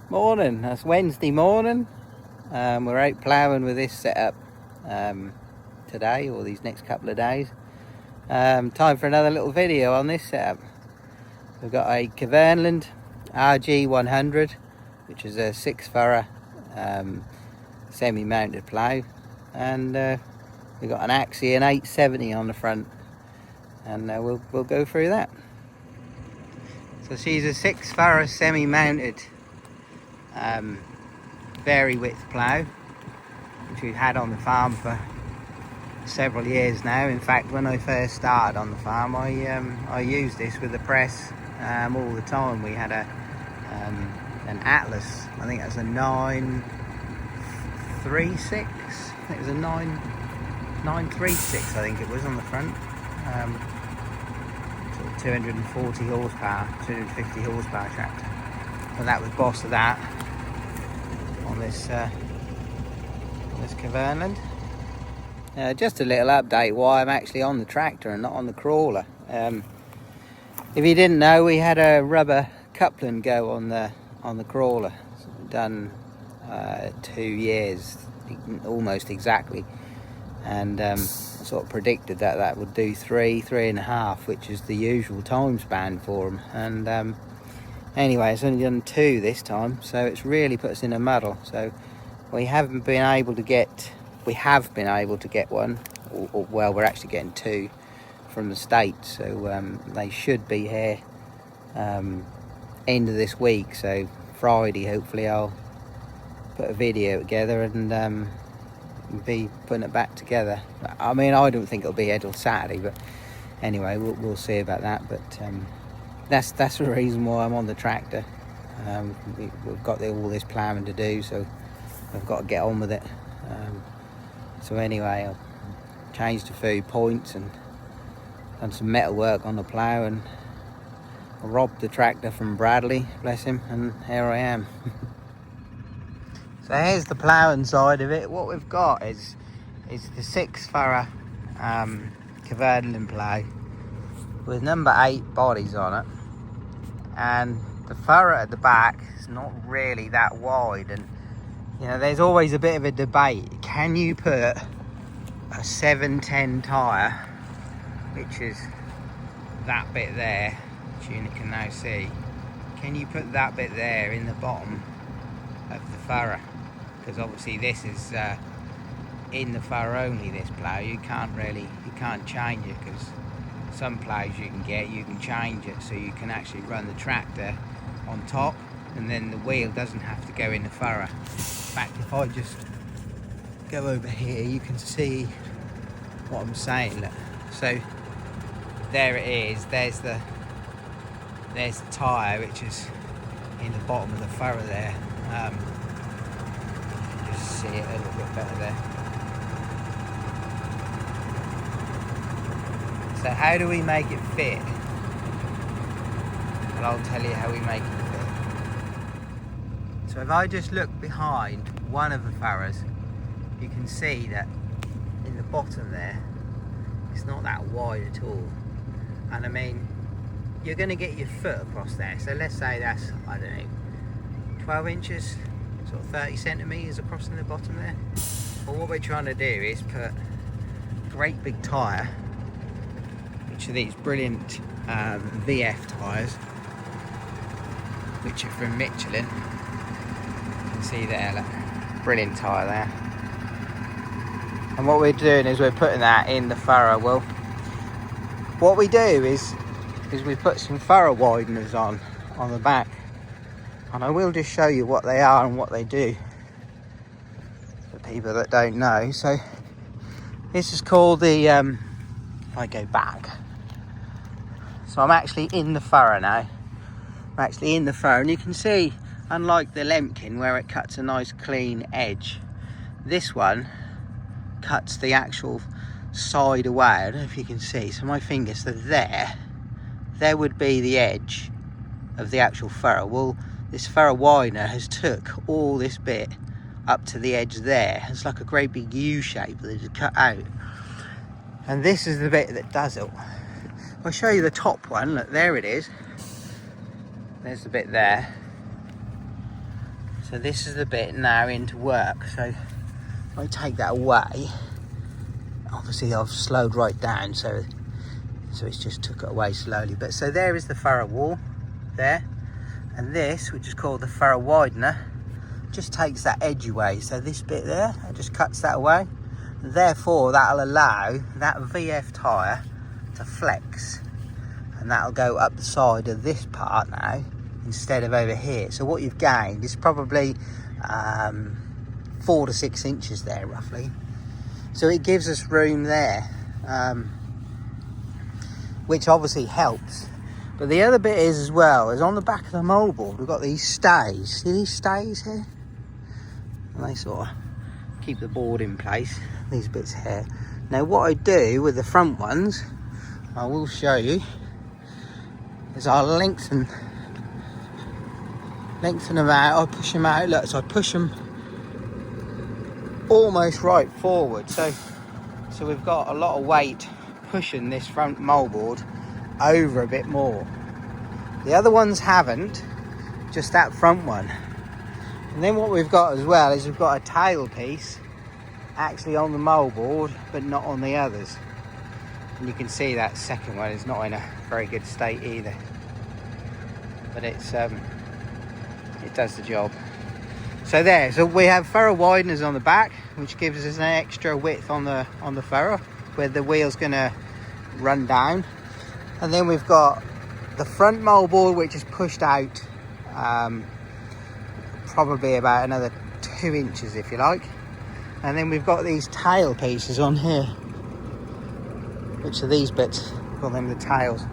Morning, that's Wednesday morning. We're out ploughing with this setup today, or these next couple of days. Time for another little video on this setup. We've got a headland RG100, which is a 6 furrow semi-mounted plough, and we've got an Axion 870 on the front, and we'll go through that. So she's a 6 furrow semi-mounted vary width plough, which we've had on the farm for several years now. In fact, when I first started on the farm, I used this with the press all the time. We had an Atlas, I think that's a 936. I think it was a 936. I think it was on the front. Sort of 240 horsepower, 250 horsepower tractor, and that was boss of that on this headland. Just a little update why I'm actually on the tractor and not on the crawler. If you didn't know, we had a rubber coupling go on the crawler, done 2 years almost exactly, and sort of predicted that would do 3.5, which is the usual time span for them. And anyway, it's only done 2 this time, so it's really put us in a muddle. So we have been able to get one, or well, we're actually getting 2 from the States, so they should be here end of this week. So Friday, hopefully, I'll put a video together and be putting it back together. I mean, I don't think it'll be here till Saturday, but anyway, we'll see about that. But that's the reason why I'm on the tractor. We've got all this ploughing to do, so I've got to get on with it. So anyway, I've changed a few points and done some metal work on the plough, and I robbed the tractor from Bradley, bless him, and here I am. So here's the ploughing side of it. What we've got is the 6 furrow headland plough with number 8 bodies on it, and the furrow at the back is not really that wide. And you know, there's always a bit of a debate. Can you put a 710 tyre, which is that bit there, which you can now see, can you put that bit there in the bottom of the furrow? Because obviously this is in the furrow only, this plough. You can't change it, because some ploughs you can change it so you can actually run the tractor on top, and then the wheel doesn't have to go in the furrow. In fact, if I just go over here, you can see what I'm saying. Look. So there it is. There's the tyre, which is in the bottom of the furrow there. Just see it a little bit better there. So how do we make it fit? And I'll tell you how we make it fit. So if I just look behind one of the furrows, you can see that in the bottom there, it's not that wide at all. And I mean, you're going to get your foot across there. So let's say that's, I don't know, 12 inches, sort of 30 centimetres across in the bottom there. Well, what we're trying to do is put a great big tyre, which are these brilliant VF tyres, which are from Michelin. You can see there, look, brilliant tyre there. And what we're doing is we're putting that in the furrow. Well, what we do is we put some furrow wideners on the back, and I will just show you what they are and what they do for people that don't know. So this is called the if I go back, so I'm actually in the furrow now. I'm actually in the furrow, and you can see, unlike the Lemkin where it cuts a nice clean edge, this one cuts the actual side away. I don't know if you can see, so my fingers, so there would be the edge of the actual furrow. Well, this furrow widener has took all this bit up to the edge there. It's like a great big U shape that is cut out, and this is the bit that does it. I'll show you the top one. Look, there it is. There's the bit there. So this is the bit now into work. So if I take that away, obviously I've slowed right down, so it's just took it away slowly. But so there is the furrow wall there, and this, which is called the furrow widener, just takes that edge away. So this bit there, it just cuts that away. Therefore that'll allow that VF tyre to flex, and that'll go up the side of this part now instead of over here. So what you've gained is probably 4 to 6 inches there roughly. So it gives us room there, which obviously helps. But the other bit is as well, is on the back of the moldboard, we've got these stays. See these stays here? And they sort of keep the board in place, these bits here. Now what I do with the front ones, I will show you, is I'll lengthen them out. I push them out, look, so I push them almost right forward. So we've got a lot of weight pushing this front moldboard over a bit more. The other ones haven't, just that front one. And then what we've got as well is we've got a tail piece actually on the moldboard, but not on the others. And you can see that second one is not in a very good state either. But it's it does the job. So there, so we have furrow wideners on the back, which gives us an extra width on the furrow where the wheel's gonna run down. And then we've got the front moldboard, which is pushed out probably about another 2 inches if you like. And then we've got these tail pieces on here, which are these bits, call them the tails.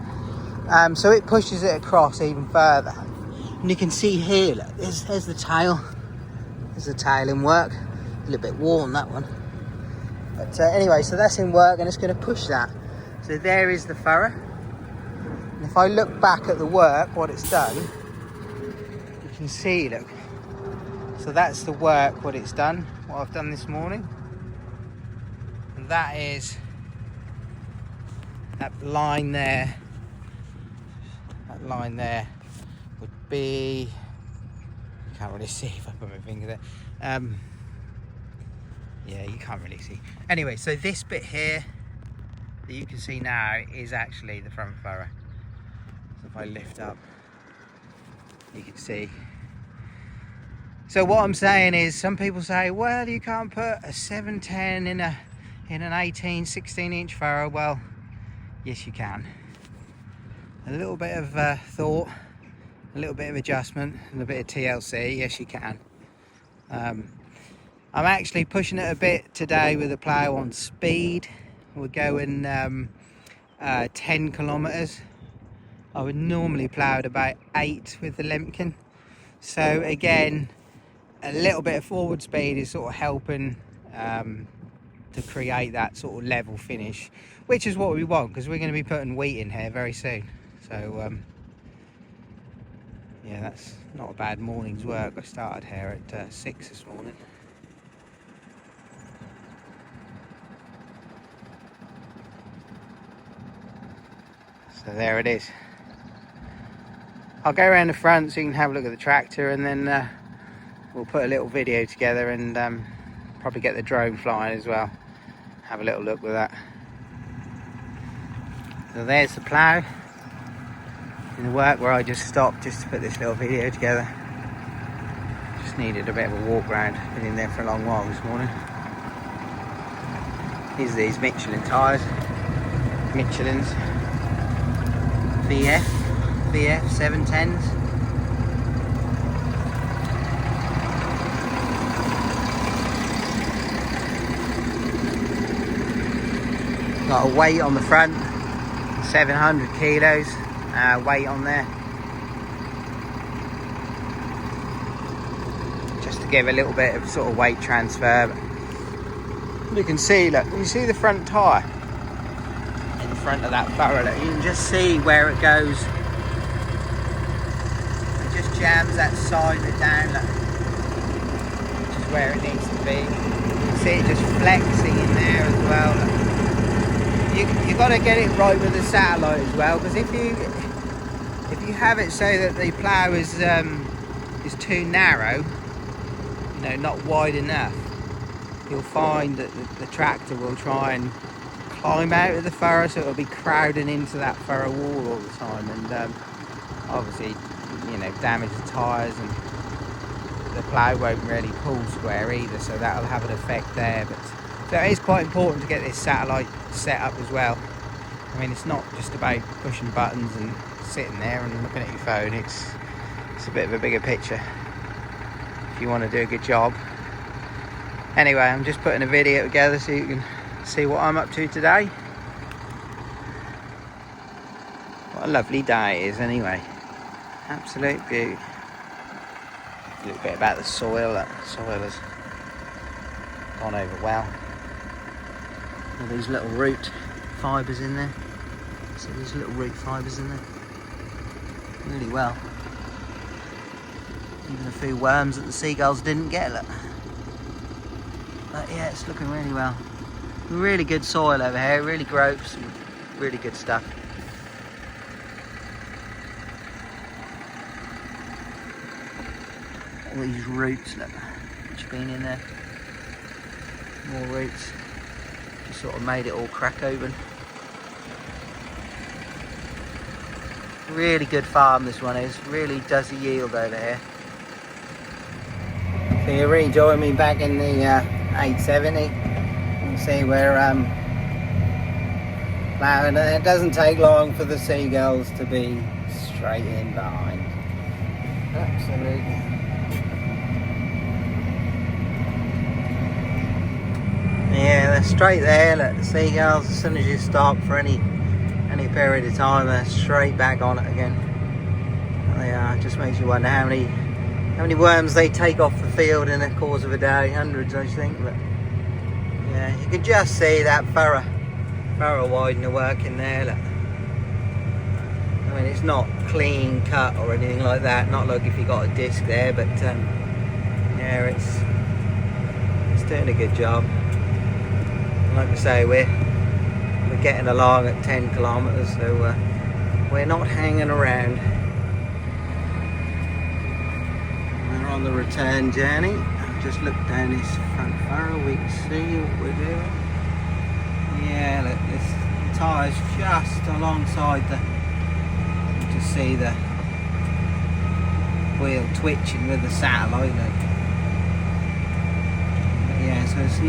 So it pushes it across even further. And you can see here, look, there's the tail. There's the tail in work. A little bit worn, that one. But anyway, so that's in work and it's going to push that. So there is the furrow. And if I look back at the work, what it's done, you can see, look. So that's the work, what it's done, what I've done this morning. And that is that line there. That line there would be, I can't really see if I put my finger there. Yeah, you can't really see. Anyway, so this bit here that you can see now is actually the front furrow. So if I lift up, you can see. So what I'm saying is, some people say, well, you can't put a 710 in an 18, 16 inch furrow. Well, yes you can. A little bit of thought, a little bit of adjustment, and a bit of TLC, yes you can. I'm actually pushing it a bit today with the plow on speed. We're going 10 kilometers. I would normally plow at about 8 with the Lemkin. So again, a little bit of forward speed is sort of helping to create that sort of level finish, which is what we want, because we're going to be putting wheat in here very soon. So yeah, that's not a bad morning's work. I started here at 6 this morning. So there it is. I'll go around the front so you can have a look at the tractor, and then we'll put a little video together and probably get the drone flying as well. Have a little look with that. So there's the plough in the work where I just stopped just to put this little video together. Just needed a bit of a walk round. Been in there for a long while this morning. These are these Michelin tyres. Michelin's VF 710s. Got a weight on the front, 700 kilos weight on there. Just to give a little bit of sort of weight transfer. You can see, look, you see the front tyre in the front of that furrow. Look, you can just see where it goes. It just jams that side bit down, look, which is where it needs to be. You can see it just flexing in there as well. Look. You've got to get it right with the satellite as well, because if you have it so that the plough is too narrow, not wide enough, you'll find that the tractor will try and climb out of the furrow, so it'll be crowding into that furrow wall all the time, and obviously, damage the tyres, and the plough won't really pull square either, so that'll have an effect there. But so it is quite important to get this satellite set up as well. I mean, it's not just about pushing buttons and sitting there and looking at your phone. It's a bit of a bigger picture if you want to do a good job. Anyway, I'm just putting a video together so you can see what I'm up to today. What a lovely day it is anyway. Absolute beauty. A little bit about the soil. That soil has gone over well. All these little root fibres in there. See these little root fibres in there? Really well. Even a few worms that the seagulls didn't get, look. But yeah, it's looking really well. Really good soil over here, really grows some really good stuff. All these roots, look, which have been in there. More roots. Just sort of made it all crack open. Really good farm this one is. Really does a yield over here. So you rejoin me back in the 870. You can see we're plowing. It doesn't take long for the seagulls to be straight in behind. Absolutely. Yeah, they're straight there. Look, the seagulls, as soon as you stop for any period of time, they're straight back on it again. They are. It just makes you wonder how many worms they take off the field in the course of a day. Hundreds, I think. But yeah, you can just see that furrow widener working there. Look. I mean, it's not clean cut or anything like that. Not like if you got a disc there, but yeah, it's doing a good job. Like I say, we're getting along at 10 kilometres, so we're not hanging around. We're on the return journey. Just look down this front furrow, we can see what we're doing. Yeah, look, the tyre's just alongside you can see the wheel twitching with the satellite. Look. Yeah, so it's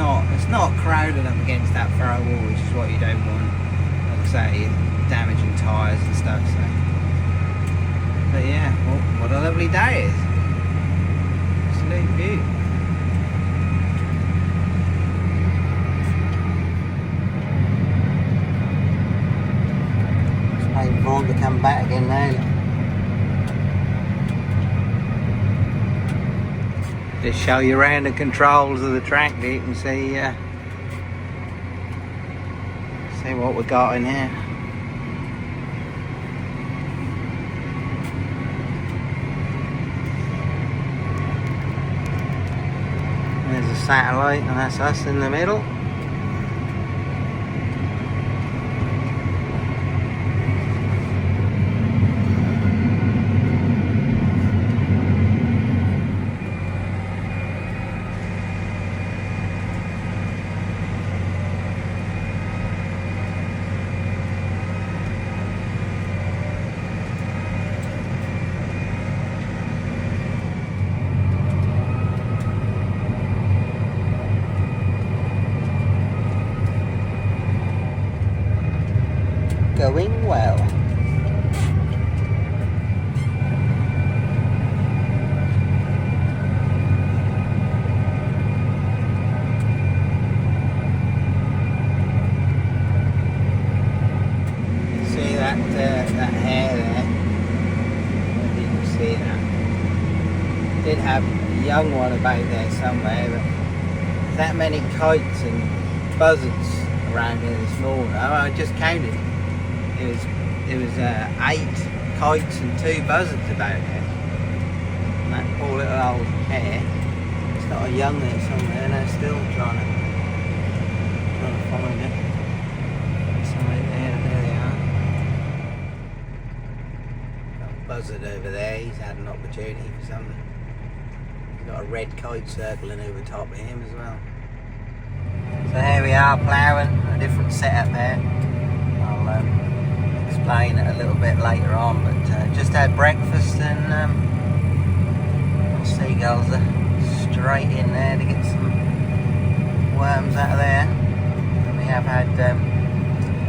not crowded up against that furrow wall, which is what you don't want. Like I say, damaging tyres and stuff. So, but yeah, well, what a lovely day it is. Absolute view. Just waiting for them to come back again now. Just show you around the controls of the tractor. You can see what we got in here. There's a satellite, and that's us in the middle. Going well. See that hair there? If you can see that. Did have a young one about there somewhere, but that many kites and buzzards around here this morning. I just counted. It was 8 kites and 2 buzzards about here. And that poor little old hare. It's got a young there somewhere, and they're still trying to find it. It's right there they are. Got a buzzard over there. He's had an opportunity for something. Got a red kite circling over the top of him as well. So here we are ploughing, a different setup here. I'll explain it a little bit later on, but just had breakfast and seagulls are straight in there to get some worms out of there. And we have had a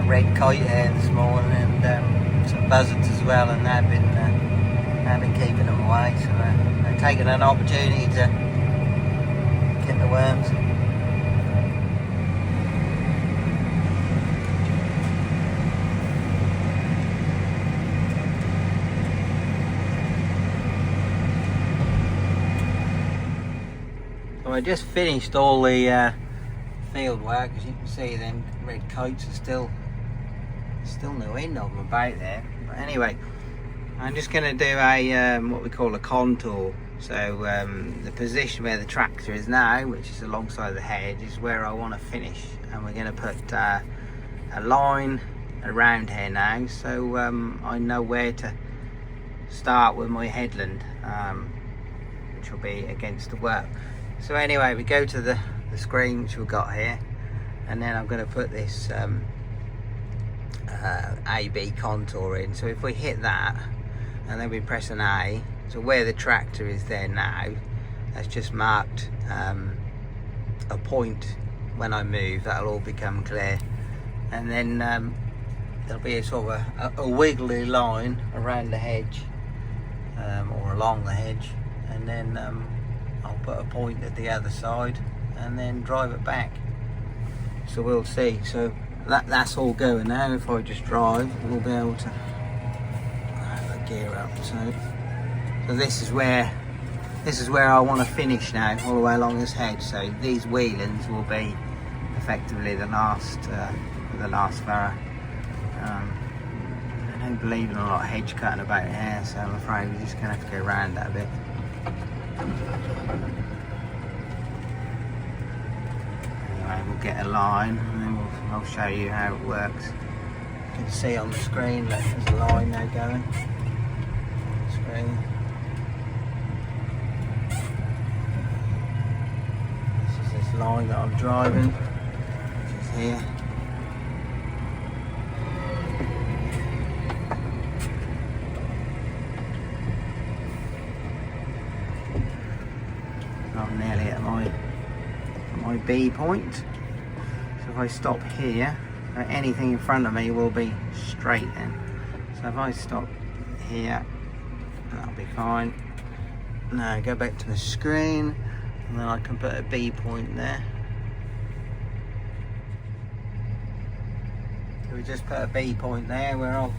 red kite here this morning and some buzzards as well, and they've been keeping them away. So they're taking an opportunity to get the worms. So I just finished all the field work. As you can see, them red kites are still no end of them about there. But anyway, I'm just going to do a what we call a contour. So the position where the tractor is now, which is alongside the hedge, is where I want to finish, and we're going to put a line around here now, so I know where to start with my headland, which will be against the work. So anyway, we go to the screen which we've got here, and then I'm going to put this AB contour in. So if we hit that and then we press an A, so where the tractor is there now, that's just marked a point. When I move, that'll all become clear, and then there'll be a sort of a wiggly line around the hedge, or along the hedge, and then I'll put a point at the other side and then drive it back. So we'll see. So that's all going now. If I just drive, we'll be able to have a gear up. So this is where I want to finish now, all the way along this hedge. So these wheelings will be effectively the last furrow. I don't believe in a lot of hedge cutting about here, so I'm afraid we're just going to have to go around that a bit. Anyway, we'll get a line and then I'll show you how it works. You can see on the screen that there's a line now going on the screen. This is this line that I'm driving, which is here. I'm nearly at my B point. So if I stop here, anything in front of me will be straight then. So if I stop here, that'll be fine. Now go back to the screen, and then I can put a B point there. So we just put a B point there where I'll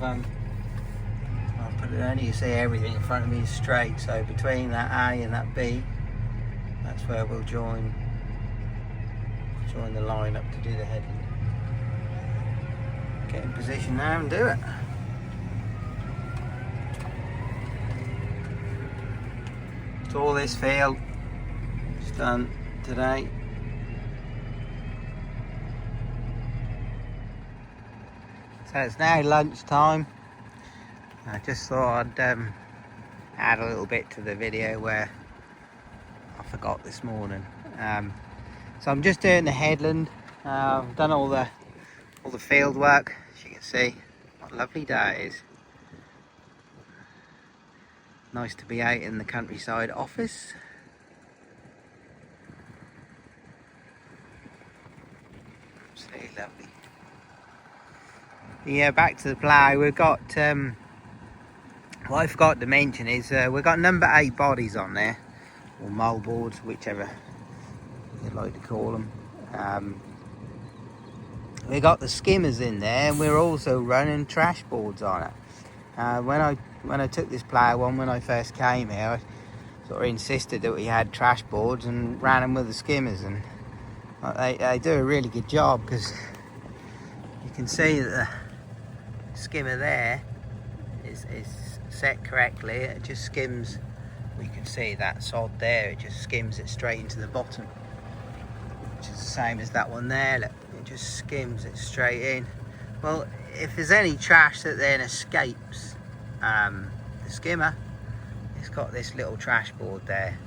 put it on. You see everything in front of me is straight. So between that A and that B, that's where we'll join the line up to do the headland. Get in position now and do it. So all this field is done today. So it's now lunchtime. I just thought I'd add a little bit to the video where I forgot this morning. So I'm just doing the headland. I've done all the field work. As you can see, what a lovely day it is. Nice to be out in the countryside office. Absolutely lovely. Yeah, back to the plough. We've got what I forgot to mention is we've got number 8 bodies on there, or moldboards, whichever you'd like to call them. We got the skimmers in there, and we're also running trash boards on it. When I took this plough on when I first came here, I sort of insisted that we had trash boards and ran them with the skimmers, and they do a really good job, because you can see that the skimmer there is set correctly. It just skims. We can see that sod there, it just skims it straight into the bottom, which is the same as that one there. Look, it just skims it straight in. Well, if there's any trash that then escapes the skimmer, it's got this little trash board there,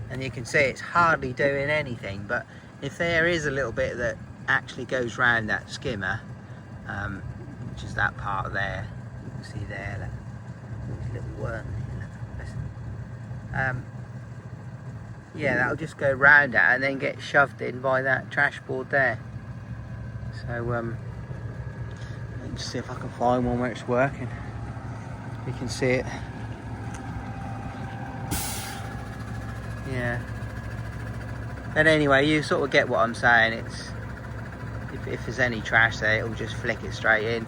and you can see it's hardly doing anything. But if there is a little bit that actually goes round that skimmer, which is that part there, you can see there, look, there's a little worm there, look. Yeah, that'll just go round that and then get shoved in by that trash board there. So let's see if I can find one where it's working. You can see it. Yeah. But anyway, you sort of get what I'm saying. It's if there's any trash there, it'll just flick it straight in.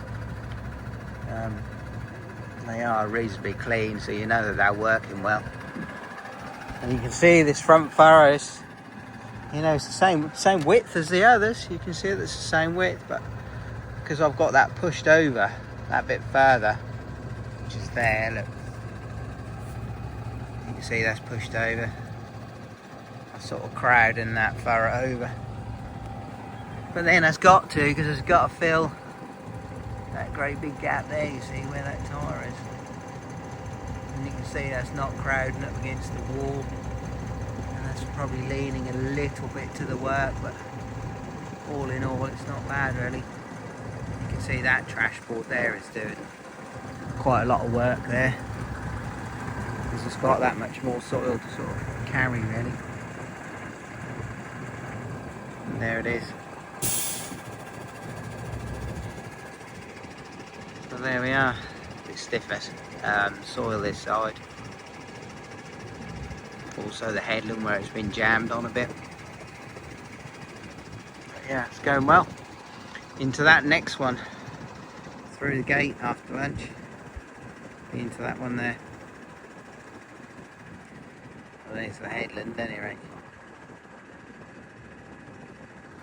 They are reasonably clean, so you know that they're working well. And you can see this front furrows, you know, it's the same width as the others. You can see that it's the same width, but because I've got that pushed over that bit further, which is there, look. You can see that's pushed over. I'm sort of crowding that furrow over. But then it's got to, because it's got to fill that great big gap there, you see, where that tyre is. And you can see that's not crowding up against the wall. And that's probably leaning a little bit to the work, but all in all, it's not bad really. You can see that trash board there is doing quite a lot of work there. Because it's got that much more soil to sort of carry really. And there it is. So there we are. A bit stiffer soil this side. Also the headland where it's been jammed on a bit. But yeah, it's going well. Into that next one. Through the gate after lunch. Into that one there. Well, there's the headland anyway.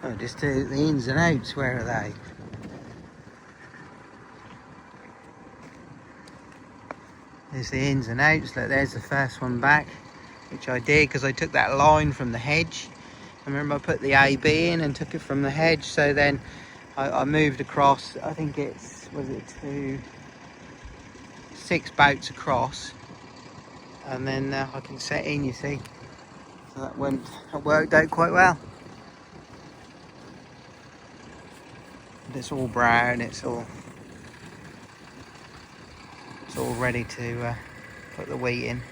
Oh, just the ins and outs, where are they? There's the ins and outs. Look, there's the first one back, which I did because I took that line from the hedge. I remember I put the AB in and took it from the hedge, so then I moved across, I think it's, was it 6 bouts across, and then I can set in, you see. So that worked out quite well. It's all brown, it's all ready to put the wheat in.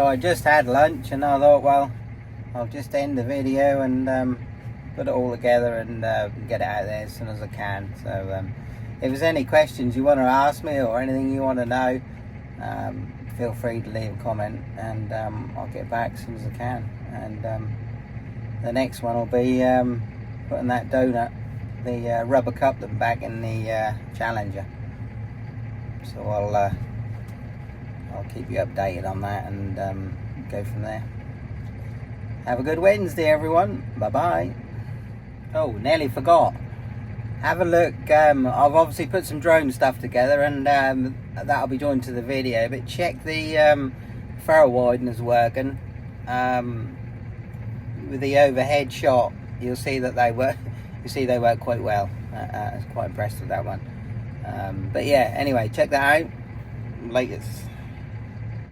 So I just had lunch and I thought, well, I'll just end the video and put it all together and get it out there as soon as I can. So if there's any questions you want to ask me or anything you want to know, feel free to leave a comment, and I'll get back as soon as I can. And the next one will be putting that donut, the rubber cup, them back in the Challenger. So I'll keep you updated on that and go from there. Have a good Wednesday, everyone. Bye bye. Oh, nearly forgot. Have a look. I've obviously put some drone stuff together, and that'll be joined to the video. But check the furrow wideners working. With the overhead shot, you'll see that they work. You see they work quite well. I was quite impressed with that one. But yeah, anyway, check that out. Latest.